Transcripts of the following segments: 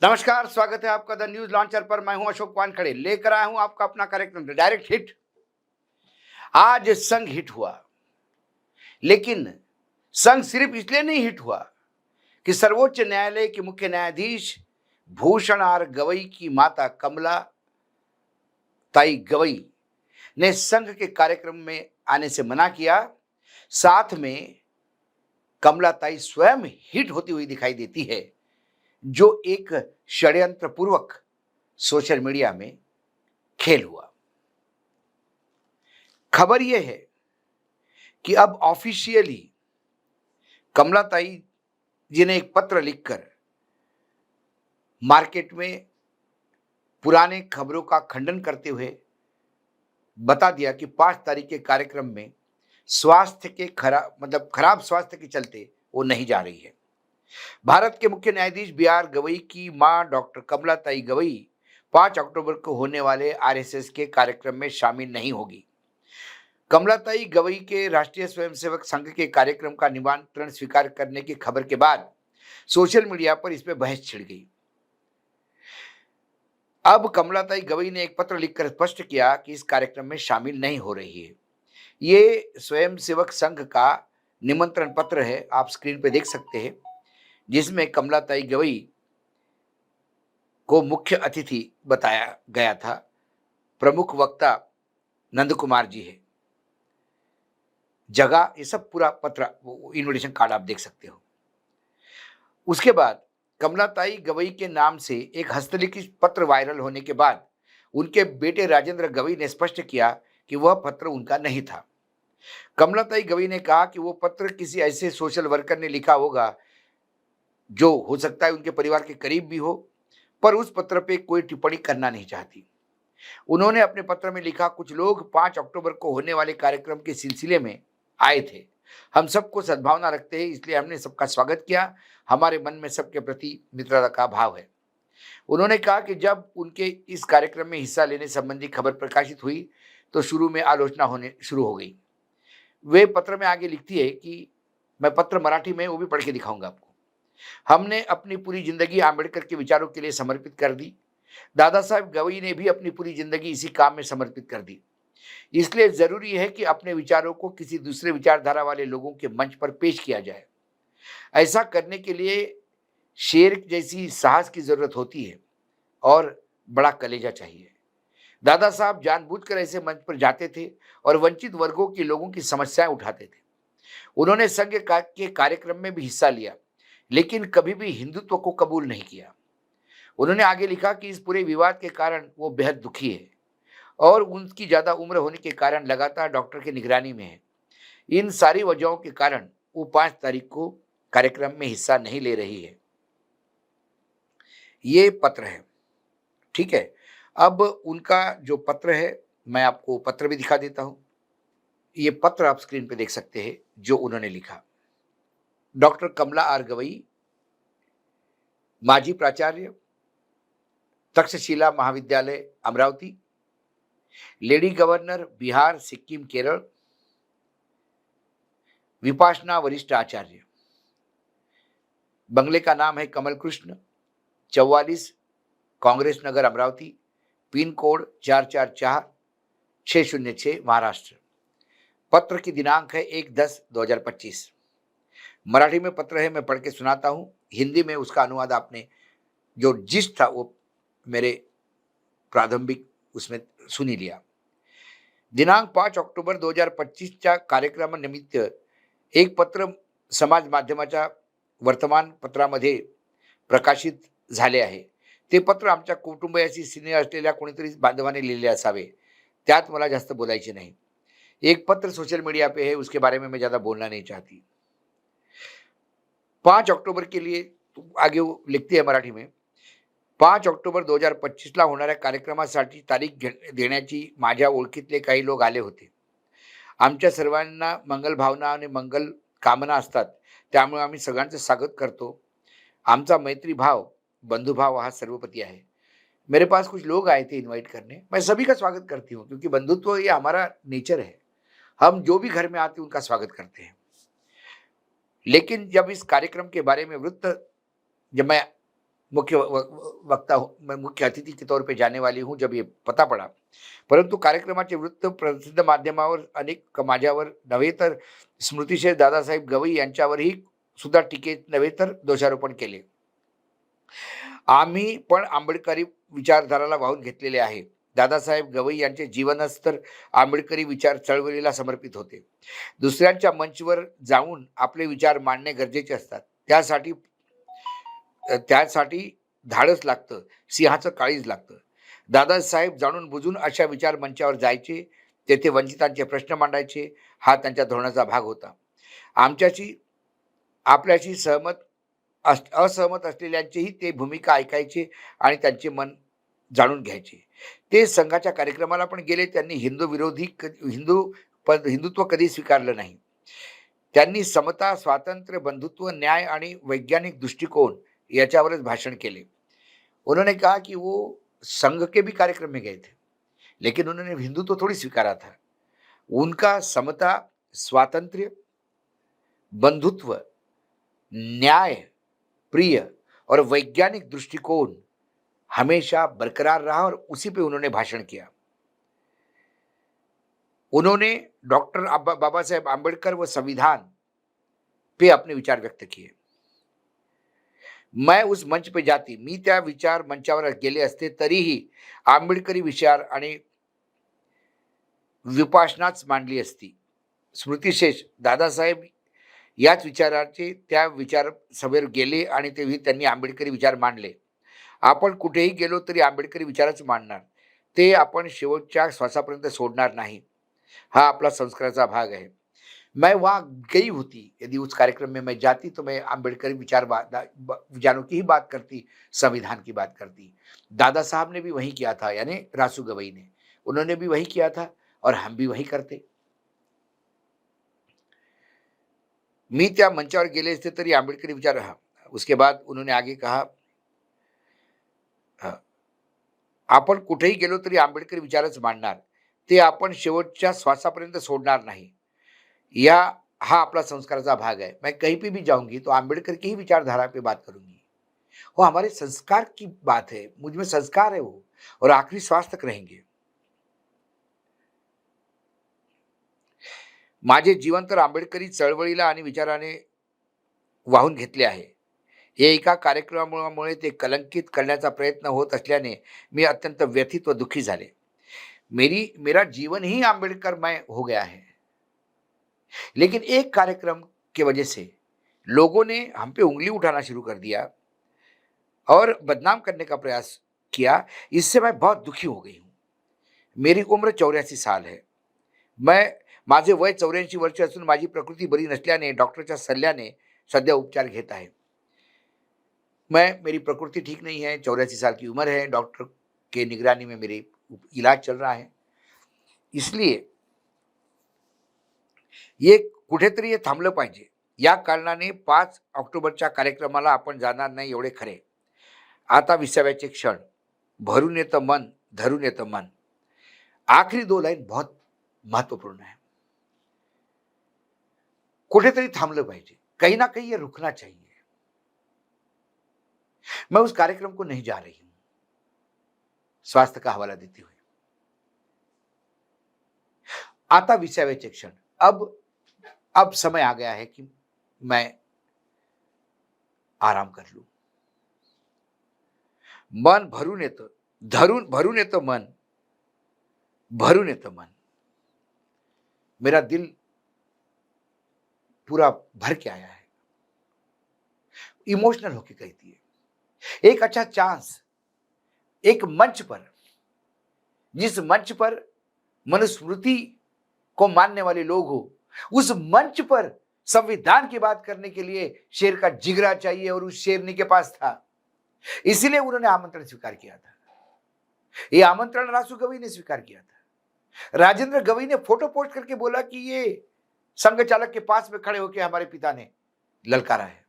नमस्कार, स्वागत है आपका द न्यूज लॉन्चर पर। मैं हूं अशोक वानखड़े, लेकर आया हूं आपका अपना कार्यक्रम डायरेक्ट हिट। आज संघ हिट हुआ, लेकिन संघ सिर्फ इसलिए नहीं हिट हुआ कि सर्वोच्च न्यायालय के मुख्य न्यायाधीश भूषण आर गवई की माता कमला ताई गवई ने संघ के कार्यक्रम में आने से मना किया। साथ में कमला ताई स्वयं हिट होती हुई दिखाई देती है, जो एक षड्यंत्र पूर्वक सोशल मीडिया में खेल हुआ। खबर यह है कि अब ऑफिशियली कमला ताई जी ने एक पत्र लिखकर मार्केट में पुराने खबरों का खंडन करते हुए बता दिया कि 5 तारीख के कार्यक्रम में स्वास्थ्य के खराब स्वास्थ्य के चलते वो नहीं जा रही है। भारत के मुख्य न्यायाधीश बी आर गवई की मां डॉक्टर कमला ताई गवई 5 अक्टूबर को होने वाले आरएसएस के कार्यक्रम में शामिल नहीं होगी। कमला ताई गवई के राष्ट्रीय स्वयंसेवक संघ के कार्यक्रम का निमंत्रण स्वीकार करने की खबर के बाद सोशल मीडिया पर इस पर बहस छिड़ गई। अब कमला ताई गवई ने एक पत्र लिखकर स्पष्ट किया कि इस कार्यक्रम में शामिल नहीं हो रही है। ये स्वयंसेवक संघ का निमंत्रण पत्र है, आप स्क्रीन पे देख सकते हैं, जिसमें कमला ताई गवई को मुख्य अतिथि बताया गया था। प्रमुख वक्ता नंद कुमार जी है। जगह ये सब पूरा पत्र, इनविटेशन कार्ड आप देख सकते हो। उसके बाद कमला ताई गवई के नाम से एक हस्तलिखित पत्र वायरल होने के बाद उनके बेटे राजेंद्र गवई ने स्पष्ट किया कि वह पत्र उनका नहीं था। कमला ताई गवई ने कहा कि वो पत्र किसी ऐसे सोशल वर्कर ने लिखा होगा जो हो सकता है उनके परिवार के करीब भी हो, पर उस पत्र पे कोई टिप्पणी करना नहीं चाहती। उन्होंने अपने पत्र में लिखा, कुछ लोग 5 अक्टूबर को होने वाले कार्यक्रम के सिलसिले में आए थे। हम सबको सद्भावना रखते हैं, इसलिए हमने सबका स्वागत किया। हमारे मन में सबके प्रति मित्रता का भाव है। उन्होंने कहा कि जब उनके इस कार्यक्रम में हिस्सा लेने संबंधी खबर प्रकाशित हुई तो शुरू में आलोचना होने शुरू हो गई। वे पत्र में आगे लिखती है कि मैं पत्र मराठी में वो भी पढ़ के दिखाऊंगा आपको। हमने अपनी पूरी जिंदगी आंबेडकर के विचारों के लिए समर्पित कर दी। दादा साहब गवई ने भी अपनी पूरी जिंदगी इसी काम में समर्पित कर दी। इसलिए जरूरी है कि अपने विचारों को किसी दूसरे विचारधारा वाले लोगों के मंच पर पेश किया जाए। ऐसा करने के लिए शेर जैसी साहस की जरूरत होती है और बड़ा कलेजा चाहिए। दादा साहब जानबूझकर ऐसे मंच पर जाते थे और वंचित वर्गों के लोगों की समस्याएं उठाते थे। उन्होंने संघ के कार्यक्रम में भी हिस्सा लिया, लेकिन कभी भी हिंदुत्व को कबूल नहीं किया। उन्होंने आगे लिखा कि इस पूरे विवाद के कारण वो बेहद दुखी है और उनकी ज्यादा उम्र होने के कारण लगातार डॉक्टर की निगरानी में है। इन सारी वजहों के कारण वो 5 तारीख को कार्यक्रम में हिस्सा नहीं ले रही है। ये पत्र है, ठीक है। अब उनका जो पत्र है, मैं आपको पत्र भी दिखा देता हूं। ये पत्र आप स्क्रीन पे देख सकते हैं जो उन्होंने लिखा। डॉक्टर कमला आर गवई, माजी प्राचार्य, तक्षशिला महाविद्यालय अमरावती, लेडी गवर्नर बिहार, सिक्किम, केरल, विपासना वरिष्ठ आचार्य। बंगले का नाम है कमल कृष्ण, 44 कांग्रेस नगर अमरावती, पिन कोड 444606 महाराष्ट्र। पत्र की दिनांक है 1/10/2025। मराठी में पत्र है, मैं पढ़ के सुनाता हूं। हिंदी में उसका अनुवाद आपने जो जिस्ट था वो मेरे प्रारंभिक उसमें सुन ही लिया। दिनांक 5 ऑक्टोबर 2025च्या कार्यक्रमानिमित्त एक पत्र समाज माध्यमाच्या वर्तमानपत्रामध्ये प्रकाशित झाले आहे। ते पत्र आमच्या कुटुंबाशी स्नेह असलेल्या कोणीतरी बांधवाने लिहिले असावे, त्यात मला जास्त बोलायचे नाही। एक पत्र सोशल मीडिया पे है, उसके बारे में मैं ज़्यादा बोलना नहीं चाहती। 5 अक्टूबर के लिए आगे वो लिखती है मराठी में, 5 ऑक्टोबर 2025ला होणाऱ्या कार्यक्रमासाठी तारीख देण्याची माझ्या ओळखीतले काही लोक आले होते। आमच्या सर्वांना मंगल भावना आणि मंगल कामना असतात, त्यामुळे आम्ही सगळ्यांचं स्वागत करतो। आमचा मैत्री भाव, बंधुभाव हा सर्वोपरि है। मेरे पास कुछ लोग आए थे इनवाइट करने, मैं सभी का स्वागत करती हूँ क्योंकि बंधुत्व ये हमारा नेचर है। हम जो भी घर में आते हैं उनका स्वागत करते हैं। लेकिन जब इस कार्यक्रम के बारे में जब मैं मैं मुख्य अतिथी के तौर पे जाने वाली हूँ जब ये पता पडा. परंतु कार्यक्रमाचे वृत्त प्रसिद्ध माध्यमावर अनेक माझ्यावर नव्हे तर स्मृतिशेष दादासाहेब गवई यांच्यावरही सुद्धा टीके नव्हे तर दोषारोपण केले. आम्ही पण आंबेडकरी विचारधाराला वाहून घेतलेले आहे. दादासाहेब गवई यांचे जीवनच तर आंबेडकरी विचार चळवळीला समर्पित होते. दुसऱ्यांच्या मंचवर जाऊन आपले विचार मांडणे गरजेचे असतात. त्यासाठी धाडस लागतं, सिंहाचं काळीज लागतं. दादासाहेब जाणून बुजून अशा विचार मंचावर जायचे, तेथे वंचितांचे प्रश्न मांडायचे, हा त्यांच्या धोरणाचा भाग होता. आपल्याशी असहमत असलेल्यांचीही ते भूमिका ऐकायचे आणि त्यांचे मन जाणून घ्यायचे. ते संघाच्या कार्यक्रमाला पण गेले. त्यांनी हिंदुत्व कधी स्वीकारलं नाही. त्यांनी समता, स्वातंत्र्य, बंधुत्व, न्याय आणि वैज्ञानिक दृष्टिकोन याच्यावरच भाषण केले. उन्होंने कहा कि वो संघ के भी कार्यक्रम में गए थे, लेकिन उन्होंने हिंदुत्व थोड़ी स्वीकारा था. उनका समता, स्वातंत्र्य, बंधुत्व, न्याय, प्रिय और वैज्ञानिक दृष्टिकोन हमेशा बरकरार रहा और उसी पे उन्होंने भाषण किया. उन्होंने डॉक्टर बाबा साहेब आंबेडकर व संविधान पे अपने विचार व्यक्त किए. मैं उस मंच पे जाती, मी त्या विचार मंचावर गेले असते तरीही आंबेडकरी विचार आणि विपासनाच मांडली असती. स्मृतिशेष दादासाहेब याच विचाराचे त्या विचार सभेवर गेले आणि तेही त्यांनी आंबेडकरी विचार मांडले. आपण कुठेही गेलो तरी आंबेडकरी विचारच मांडणार, ते आपण शेवटच्या श्वासापर्यंत सोडणार नाही. हा आपला संस्काराचा भाग है. मैं वहाँ गई होती, यदि उस कार्यक्रम में मैं जाती तो मैं आंबेडकरी विचारों की ही बात करती, संविधान की बात करती. दादा साहब ने भी वही किया था, यानी रासू गवई ने, उन्होंने भी वही किया था और हम भी वही करते. मी त्या मंचावर गेले असते तरी आंबेडकरी विचार. उसके बाद उन्होंने आगे कहा, आपण कुठेही गेलो तरी आंबेडकरी विचारच मांडणार, ते आपण शेवटच्या श्वासापर्यंत सोडणार नहीं. हा अपना संस्काराचा भाग है. मैं कहीं पे भी जाऊंगी तो आंबेडकर की ही विचारधारा पे बात करूंगी. वो हमारे संस्कार की बात है, मुझ में संस्कार है वो, और आखिरी श्वास तक रहेंगे. माझे जीवन तर आंबेडकरी चळवळीला आणि विचाराने वाहून घेतले आहे. हे एका कार्यक्रमामुळे ते कलंकित करण्याचा प्रयत्न होत असल्याने मी अत्यंत व्यथित व दुखी झाले. मेरा जीवन ही आंबेडकरमय हो गया है. लेकिन एक कार्यक्रम की वजह से लोगों ने हम पे उंगली उठाना शुरू कर दिया और बदनाम करने का प्रयास किया. इससे मैं बहुत दुखी हो गई हूँ. मेरी उम्र 84 साल है. माझे वय 84 वर्ष असून माझी प्रकृती बरी नसल्याने डॉक्टरच्या सल्ल्याने सध्या उपचार घेत आहे. मेरी प्रकृति ठीक नहीं है, 84 साल की उम्र है, डॉक्टर के निगरानी में मेरी इलाज चल रहा है. इसलिए ये कुठेतरी हे थांबलं पाहिजे. या कारणाने 5 ऑक्टोबरच्या कार्यक्रमाला आपण जाणार नाही एवढे खरे. आता विसाव्याचे क्षण, भरून येतं मन, धरून येतं मन. आखिरी 2 लाइन बहुत महत्वपूर्ण है. कुठेतरी थांबलं पाहिजे, कहीं ना कहीं ये रुकना चाहिए. मैं उस कार्यक्रम को नहीं जा रही हूं, स्वास्थ्य का हवाला देती हुई. आता 20वेचे क्षण. अब समय आ गया है कि मैं आराम कर लूं. मन भरून येतं, भरून येतं मन, भरून येतं मन. मेरा दिल पूरा भर के आया है. इमोशनल होके कहती है. एक अच्छा चांस, एक मंच पर, जिस मंच पर मनुस्मृति को मानने वाले लोग हो, उस मंच पर संविधान की बात करने के लिए शेर का जिगरा चाहिए और उस शेरनी के पास था. इसीलिए उन्होंने आमंत्रण स्वीकार किया था. ये आमंत्रण रासू गवई ने स्वीकार किया था. राजेंद्र गवई ने फोटो पोस्ट करके बोला कि ये संघ चालक के पास में खड़े होकर हमारे पिता ने ललकारा है.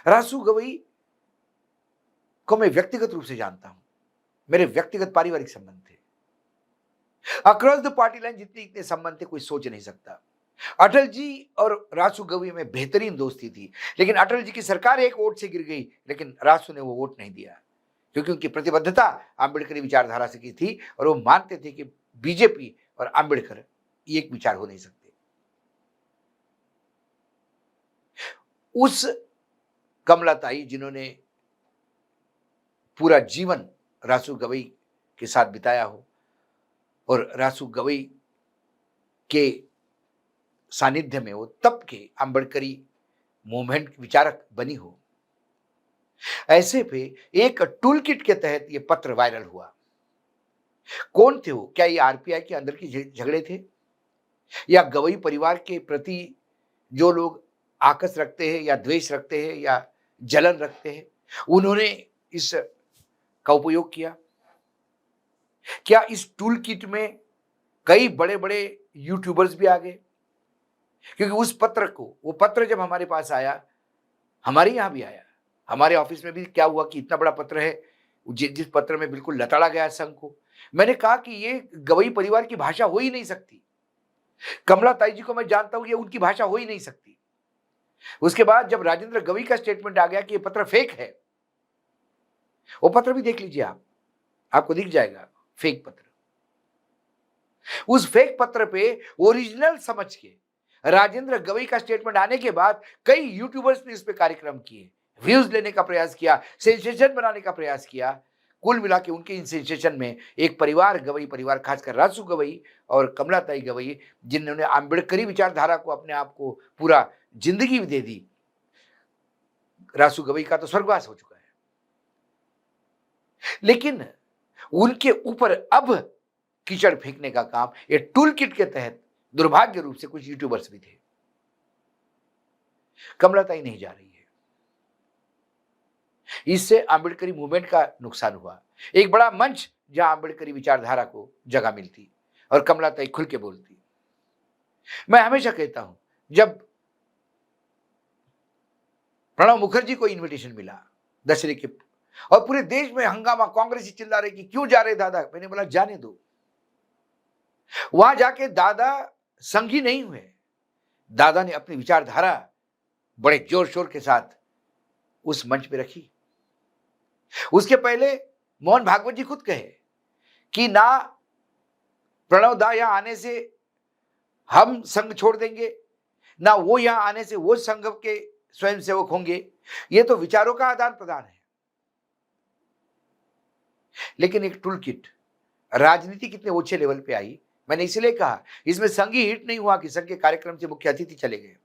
रासू गवई को मैं व्यक्तिगत रूप से जानता हूं. मेरे व्यक्तिगत पारिवारिक संबंध थे. अक्रॉस द पार्टी लाइन जितने इतने संबंध थे कोई सोच नहीं सकता. अटल जी और रासु गवई में बेहतरीन दोस्ती थी, लेकिन अटल जी की सरकार एक वोट से गिर गई, लेकिन रासु ने वो वोट नहीं दिया, क्योंकि उनकी प्रतिबद्धता आंबेडकरी विचारधारा से की थी और वो मानते थे कि बीजेपी और आंबेडकर एक विचार हो नहीं सकते। उस कमलाताई जिन्होंने पूरा जीवन रासु गवई के साथ बिताया हो और रासु गवई के सानिध्य में वो तब के आंबेडकरी मूवमेंट विचारक बनी हो, ऐसे पे एक टूल किट के तहत ये पत्र वायरल हुआ। कौन थे वो? क्या ये आरपीआई के अंदर की झगड़े थे, या गवई परिवार के प्रति जो लोग आकस रखते हैं या द्वेष रखते हैं या जलन रखते हैं, उन्होंने इस का उपयोग किया? क्या इस टूल किट में कई बड़े बड़े यूट्यूबर्स भी आ गए? क्योंकि उस पत्र को, वो पत्र जब हमारे पास आया, हमारे यहां भी आया, हमारे ऑफिस में भी क्या हुआ कि इतना बड़ा पत्र है, जिस पत्र में बिल्कुल लताड़ा गया संघ को। मैंने कहा कि ये गवई परिवार की भाषा हो ही नहीं सकती। कमलाताई जी को मैं जानता हूं, ये उनकी भाषा हो ही नहीं सकती। उसके बाद जब राजेंद्र गवई का स्टेटमेंट आ गया कि ये पत्र फेक है, वो पत्र भी देख लीजिए आप, आपको दिख जाएगा फेक पत्र। उस फेक पत्र पे ओरिजिनल समझ के राजेंद्र गवई का स्टेटमेंट आने के बाद कई यूट्यूबर्स ने इस पे कार्यक्रम किए, व्यूज लेने का प्रयास किया, सेंसेशन बनाने का प्रयास किया। कुल मिला के उनके इन सेंसेशन में एक परिवार, गवई परिवार, खासकर रासु गवई और कमलाताई गवई, जिन्होंने आंबेडकरी विचारधारा को अपने आप को पूरा जिंदगी दे दी, रासु गवई का तो स्वर्गवास हो चुका है, लेकिन उनके ऊपर अब कीचड़ फेंकने का काम ये टूल किट के तहत दुर्भाग्य रूप से कुछ यूट्यूबर्स भी थे। कमलाताई नहीं जा रही है, इससे आंबेडकरी मूवमेंट का नुकसान हुआ। एक बड़ा मंच जहां आंबेडकरी विचारधारा को जगह मिलती और कमलाताई खुल के बोलती। मैं हमेशा कहता हूं, जब प्रणब मुखर्जी को इनविटेशन मिला दशहरे के, और पूरे देश में हंगामा, कांग्रेसी चिल्ला रहे कि क्यों जा रहे दादा, मैंने बोला जाने दो। वहां जाके दादा संघी नहीं हुए, दादा ने अपनी विचारधारा बड़े जोर शोर के साथ उस मंच पे रखी। उसके पहले मोहन भागवत जी खुद कहे कि ना प्रणव दा यहां आने से हम संघ छोड़ देंगे, ना वो यहां आने से वो संघ के स्वयंसेवक होंगे। ये तो विचारों का आदान प्रदान है। लेकिन एक टूल किट राजनीति कितने ऊंचे लेवल पे आई, मैंने इसलिए कहा इसमें संघ ही हिट नहीं हुआ कि संघ के कार्यक्रम से मुख्य अतिथि चले गए।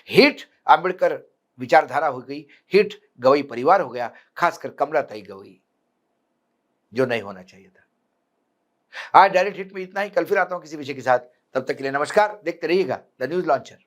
हिट आंबेडकर विचारधारा हो गई, हिट गवई परिवार हो गया, खासकर कमलाताई गवई, जो नहीं होना चाहिए था। आज डायरेक्ट हिट में इतना ही। कल फिर आता हूं किसी विषय के साथ, तब तक के लिए नमस्कार। देखते रहिएगा द न्यूज लॉन्चर।